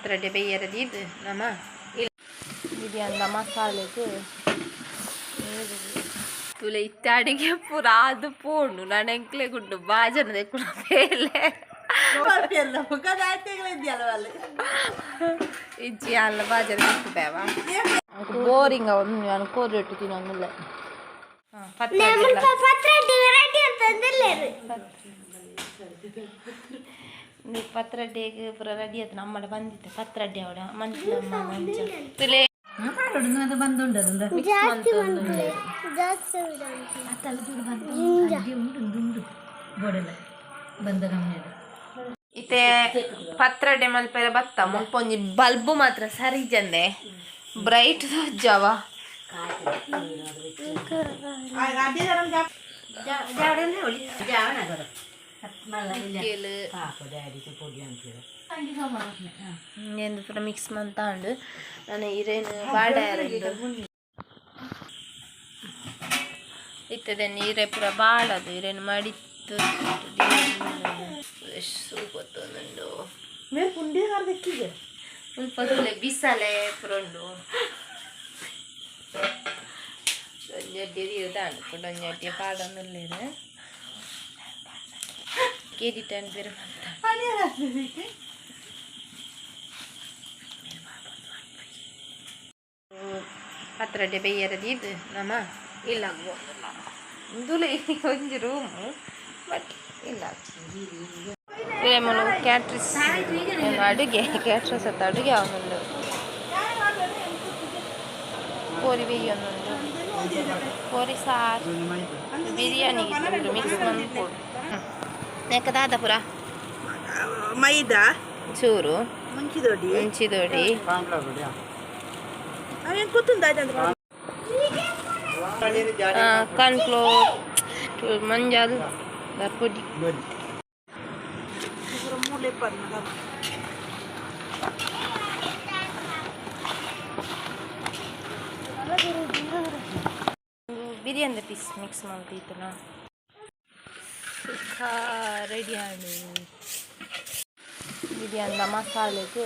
ಪತ್ರೊಡೆ ಬೇಯರದು ಇದು ನಮ್ಮ ಇದು ಅಂದ ಮಸಾಲೆಗೆ ತುಲೆ ಇತ್ತ ಅಡಿಗೆ ಪೂರ ಅದು ಪೋಂಡು ನಾನು ಎಂಕ್ಲೆ ಗುಡ್ಡು ಬಾಜನದೆ ಕೂಡ ಬೇಲೆ ಇಜ್ಜಿ ಅಲ್ಲ ಬಾಜನ ಬೇವ ಬೋರಿಂಗ್ ಅವನು ನಾನು ಕೋರಿಟ್ಟು ತಿನ್ನೋದಿಲ್ಲ ನೀ ಪತ್ರಡ್ಡೆಗೆ ಪೂರ ರೆಡಿ ಆಯ್ತು ನಮ್ಮಡೆ ಬಂದಿತ್ತೆ ಪತ್ರಡ್ಡೆ ಅವಡ ಮಂಚಮ್ಮ ಮಂಚ ತುಲೆ ಇತ್ತೆ ಪತ್ರಡೆ ಮಲ್ಪೆರೆ ಬತ್ತ ಮುಲ್ಪೊಂಜಿ ಬಲ್ಬು ಮಾತ್ರ ಸರಿ ಜಂದೆ ಬ್ರೈಟ್ ಜವ ಎಂದು ಪೂರ ಮಿಕ್ಸ್ ಮಂತಾಂಡು ನಾನು ಇರೇನು ಬಾಡ ಇತ್ತದೆ ನೀರೇ ಪೂರ ಬಾಡದು ಇರೇನು ಮಡಿತ್ತು ಸೂಪತ್ತೊಂದುಂಡು ಸ್ವಲ್ಪ ಬಿಸಲೆ ಪುರಂಡು ಒಂಜಡ್ಡಿ ಇರುದಾಂಡು ಕೂಡ ಒಂಜಡ್ಡಿ ಪಾಡೊಂದುಲ್ಲೇನು ಕೇದಿಟ್ಟಂಡು ಬೇರೆ ಪತ್ರೊಡೆ ಬೇಯರದು ಇದು ನಮ್ಮ ಇಲ್ಲ ದುಲೆ ಒಂಜಿ ರೂಮು ಬಟ್ ಇಲ್ಲ ಇರೇಮಲು ಕ್ಯಾಟ್ರಿಸ್ ಅಡುಗೆ ಕ್ಯಾಟ್ರಸ್ ಅತ್ತ ಅಡುಗೆ ಅವನೊಂದು ಕೋರಿ ಬೇಯೊಂದುಂಡು ಕೋರಿ ಸಾರು ಬಿರಿಯಾನಿಗೆ ಮಿಕ್ಸ್ ಮಾಡ್ಕೊಡು ನೆಕ್ಕದಾದ ಪುರ ಮೈದಾ ಚೂರು ಮುಂಚಿದೋಡಿ ಕಾರ್ನ್ಫ್ಲೋರ್ ಮಂಜಾದು ಪುಡಿ ಬಿರಿಯಾನಿ ಪೀಸ್ ಮಿಕ್ಸ್ ಮಾಡ್ತಿತ್ತು ನಾ ರೆಡಿ ಆಡು ಬಿರಿಯಾನಿ ಮಸಾಲೆಗೆ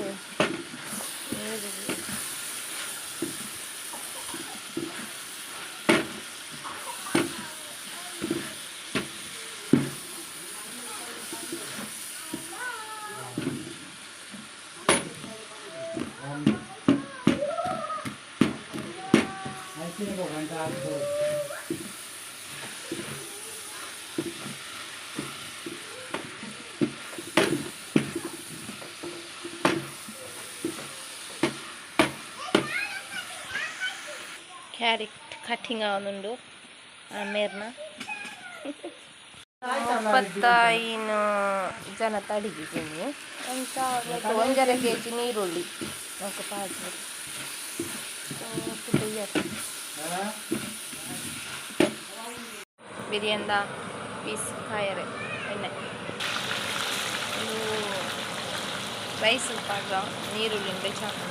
ಕ್ಯಾರೆಟ್ ಕಟಿಂಗ್ ಅವನುಂಡು ಮೇರ್ನ 35 ಜನ ತಡಿಗಿದ್ದೀನಿ ಅಂತ 1.5 kg ನೀರುಳ್ಳಿ ನಾಲ್ಕು ಪಾತ್ರೆ ಬಿರಿಯಾನಿದ ಪೀಸ್ ಕಾಯರೆ ಎಣ್ಣೆ ಇದು ರೈಸ್ ಪಾಕ ನೀರುಳ್ಳಿ ಬೆಚ್ಚಾಕು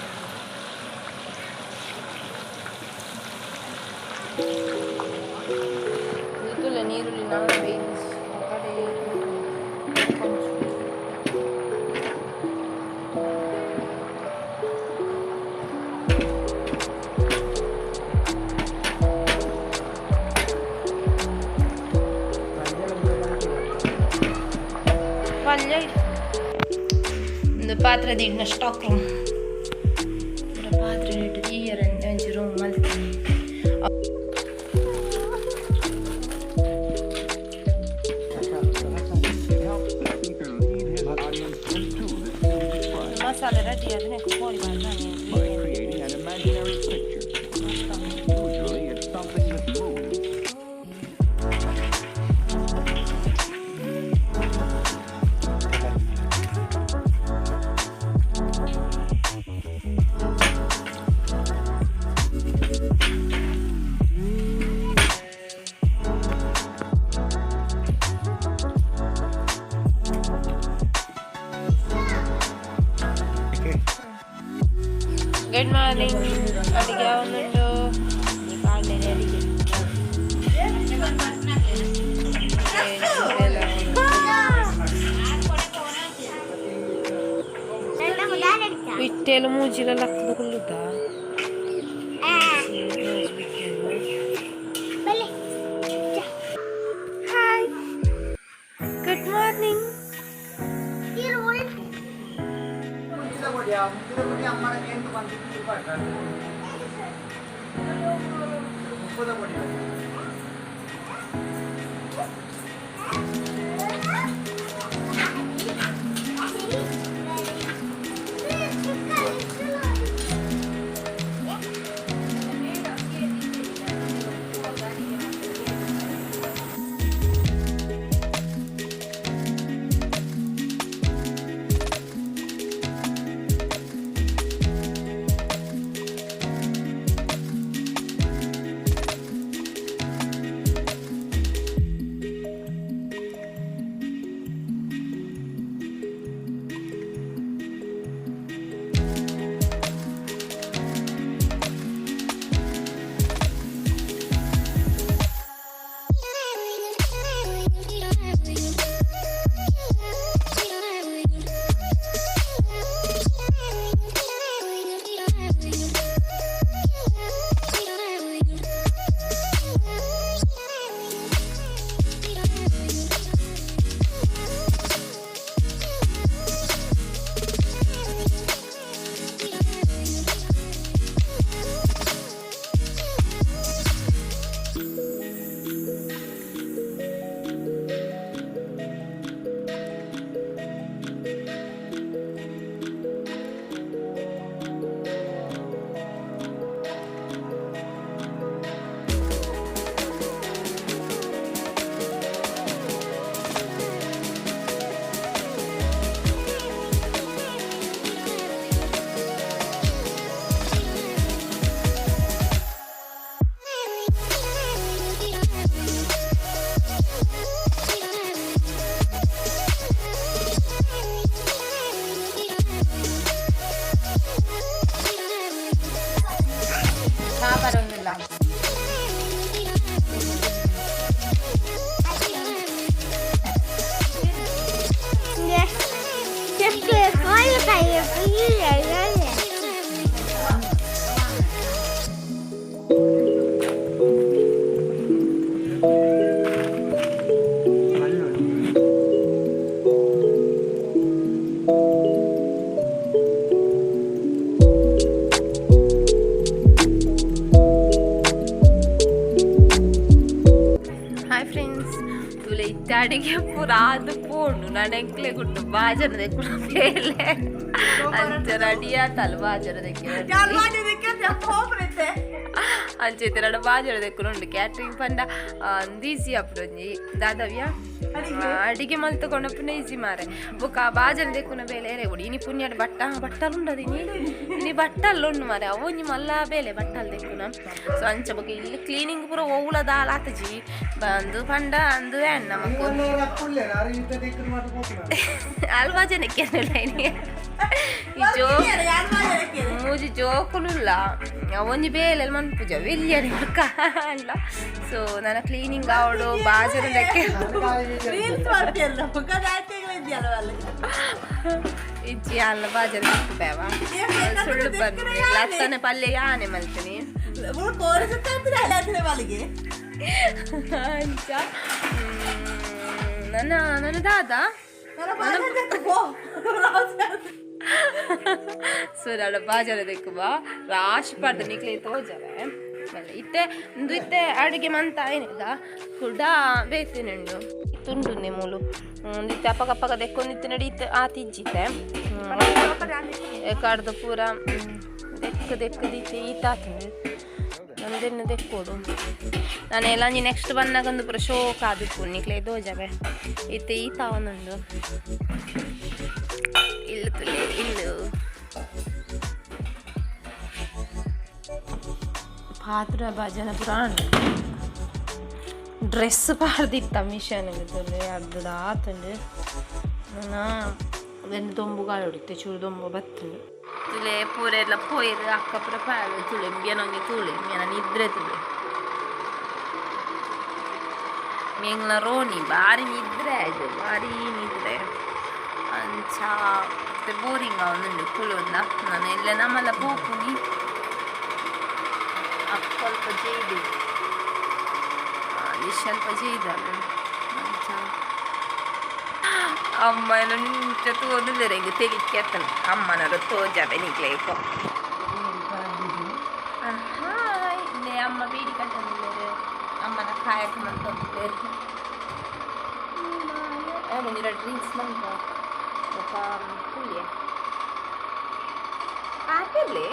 ಇದುಲ್ಲ ನೀರುಳ್ಳಿ ನಾವು ಬೇಯಿಸಿ ಕಡೆ ಪಲ್ಯ ಒಂದು ಪಾತ್ರೆದ ಇಡ್ನ ಸ್ಟಾಕ್ ರೂಮ್ ಪಾತ್ರೆ ಇಟ್ಟು ಈಯರಂತೆ ಒಂಚೂರು ರೂಮ್ ಮಲ್ತೀನಿ ಮಸಾಲೆ ರೆಡಿ ಅದನ್ನೇ ಕೋಳಿ ಗುಡ್ ಮಾರ್ನಿಂಗ್ ಅಡಿಗೆ ಅವನುಂಡು ಕಾಳನೆ ಅಡಿಗೆ ಬಿಟ್ಟು ಬೇಲು ಮೂಜಿಲೆಲ್ಲ ಹಾಕ್ದು ಕುಲ್ಲುತ್ತಾ ಹಾಯ್ ಗುಡ್ ಮಾರ್ನಿಂಗ್. ಬರೋದಿಲ್ಲ. ಅಡಿಗೆ ಪೂರ ಆದು ಪೋಂಡು ನಾನು ಎಂಕ್ಲೆ ಗುಟ್ಟು ಬಾಜರದೆ ಕೂಡ ಬೇಲೆ ಅಂಚ ರೆಡಿ ಆತಲ್ಲ ಬಾಜರದೆ ಅಂಚೈತೆ ನಡ ಬಾಜರದೆ ಉಂಡು ಕ್ಯಾಟ್ರಿಂಗ್ ಪಂಡ ಈಸಿ ಅಪ್ಪಡೊಂಜಿ ದಾದವ್ಯ ಅಡಿಗೆ ಮಲ್ ತಗೊಂಡಪ್ಪನ ಈಸಿ ಮಾರೆ ಬೊಕ್ಕ ಬಾಜನ ದೆಕ್ಕುನ ಬೇಲೆ ಎರೆ ಕೊಡಿ ಇನಿ ಪುಣ್ಯಡ್ ಬಟ್ಟಲು ಉಂಡದು ಇನಿ ಬಟ್ಟಲು ಉಂಡು ಮಾರೆ ಅವೊಂಜಿ ಮಲ್ಲ ಬೇಲೆ ಬಟ್ಟಲು ದೆಕ್ಕುನ ಸೊ ಅಂಚ ಬೊಕ್ಕ ಇಲ್ಲಿ ಕ್ಲೀನಿಂಗ್ ಪೂರ ಓವುಲ ದಾಲ್ ಆತಜಿ ಬಂದು ಪಂಡ ಅಂದು ಎಣ್ಣ ಮಕ್ಕು ಅಲ್ವಾ ಜನಕ್ಕೆ ಮೂಜಿ ಜೋಕುಲುಲ್ಲ ಒಂಜಿ ಬೇಲೆ ಮನ್ಪುಜ ವೆಲ್ಯರಿ ಅಲ್ಲ ಸೊ ನನ್ನ ಕ್ಲೀನಿಂಗ್ ಆವಡು ಬಾಜನದಕ್ಕೆ ಇಜ್ಜಿ ಅಲ್ಲ ಬಾಜನ ಬೇವ ಸುಳ್ಳು ಬಂದ್ರೆ ಲತ್ತನ ಪಲ್ಯ ಯಾನೆ ಮಲ್ತೀನಿ ಅಂಚ ನನ್ನ ದಾದ ಸೊ ನನ್ನ ಬಾಜರ ದೆಕ್ಕುವ ರಾಶಿ ಪಾಡ್ದು ನಿಕ್ಲೆ ತೋಜವೆ ಇತ್ತೆ ಇಂದು ಇತ್ತೆ ಅಡುಗೆ ಮಂತ ಏನಿಲ್ಲ ಕೂಡ ಬೇಯ್ತೇನುಂಡು ತುಂಡುಂದೆ ಮೂಲು ಒಂದಿತ್ತೆ ಅಪ್ಪಗಪ್ಪಗ ದೆಕ್ಕೊಂದಿತ್ತು ನಡೀತೆ ಆತಿಜ್ಜಿತ್ತೆ ಕಡ್ದು ಪೂರ ದೆಕ್ಕದಿತ್ತೆ ಈತಾತಂದು ನಮ್ದೆನ್ನು ದೆಕ್ಕೋಡು ನಾನು ಎಲ್ಲ ನೆಕ್ಸ್ಟ್ ಬಂದಾಗೊಂದು ಪೂರ ಶೋಕ ಆದಿತ್ತು ನಿಕ್ಲೆ ದೋಜವೆ ಇತ್ತೆ ಈತ ಒಂದೊಂದು ಇಲ್ಲು ತುಲೆ ಇಲ್ಲು ಪಾತ್ರ ಭಜನ ಪುರಾಣ ಡ್ರೆಸ್ ಪಾಡ್ದಿತ್ತ ಮಿಷನ್ಗೆ ಅರ್ಧದ ಆತಂಡು ನಾನು വെന്ന് തൊമ്പുകാളൊടുത്ത് ചുടുതൊമ്പ് ബത്തുണ്ട് തുളെ പൂരെല്ല പോയത് അക്കപ്പുറ പാല് തുളി മ്യനൊങ്ങി തുളി മ്യന നിദ്ര തുളി ಮ್ಯಂಗ್ಲ ರೋಣಿ ಭಾರಿ ನಿದ್ರೆ ಆಯ್ತು ಭಾರಿ ನಿದ್ರೆ ಅಂಚ ಮತ್ತೆ ಬೋರಿಂಗ್ ಅವನುಂಡು ಕುಲುಂದ ನಾನು ಎಲ್ಲ ನಮ್ಮಲ್ಲ ಪೋಪುನಿ ಸ್ವಲ್ಪ ಜೈದು ಅಲ್ಲಿ ಸ್ವಲ್ಪ ಜೈದಲ್ಲ ಅಮ್ಮನ ನಿಂಚ ತೋದಿದ್ದಾರೆ ಹಿಂಗೆ ತೆಗಿಕ್ಕೆ ಅತ್ತನ ಅಮ್ಮನವರು ತೋಜಾವೆ ನಿಕ್ಲೇಪ ಹಾಯ್ ಇಲ್ಲೇ ಅಮ್ಮ ಬೀಡಿ ಕಟ್ಟಲಿದ್ದಾರೆ ಅಮ್ಮನ ಕಾಯಕ್ಕೆ ಮಾಡ್ತಾರೆ ಮುಂದಿನ ಡ್ರಿಂಕ್ಸ್ ಬಂತ ఒక పుయ్యే పాతలే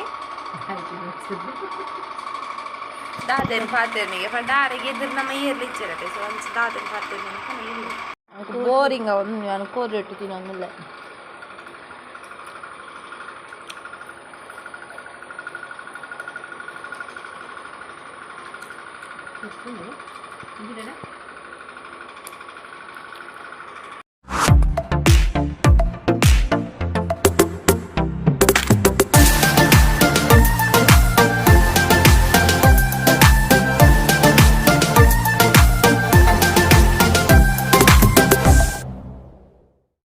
దాదని పాతర్నిಗೆ ಪಂಡಾರಿಗೆ ಎದುರು ನಮ್ಮ ಇಯರ್ಲಿ ಇಚ್ಚಾರತೆ ಸೊ ಒಂದು దాదని పాతర్ని ಅಂತ ಬೋರಿಂಗ್ ಅವನು ನಾನು ಕೋರಿಟ್ಟು ತಿನ್ನೋಂಗಿಲ್ಲ